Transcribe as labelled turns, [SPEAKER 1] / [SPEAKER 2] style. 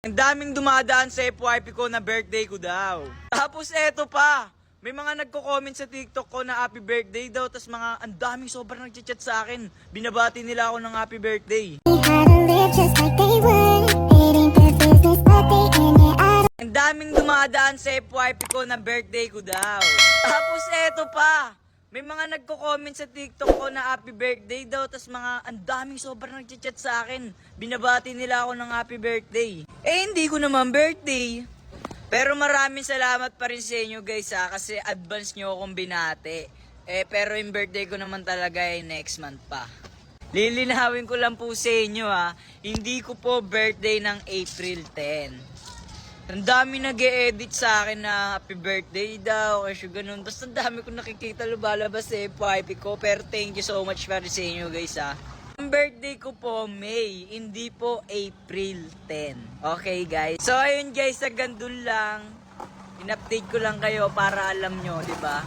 [SPEAKER 1] Ang daming dumadaan sa FYP ko na birthday ko daw. Tapos eto pa, may mga nagko-comment sa TikTok ko na happy birthday daw. Tapos mga ang daming sobrang nagchat sa akin. Binabati nila ako ng happy birthday. Ang daming dumadaan sa FYP ko na birthday ko daw. Tapos eto pa, may mga nagko-comment sa TikTok ko na happy birthday daw. Tapos mga ang daming sobrang nagchat sa akin. Binabati nila ako ng happy birthday. Eh hindi ko naman birthday. Pero maraming salamat pa rin sa inyo guys kasi advance nyo akong binati. Pero yung birthday ko naman talaga ay next month pa. Lilinawin ko lang po sa inyo hindi ko po birthday ng April 10. Ang dami nag-e-edit sa akin na happy birthday daw, kasi ganun. Basta ang dami ko nakikita lumalabas sa FYP ko. Pero thank you so much para sa inyo guys Ang birthday ko po May, hindi po April 10. Okay guys? So ayun guys, hanggang dun lang. In-update ko lang kayo para alam nyo, di ba?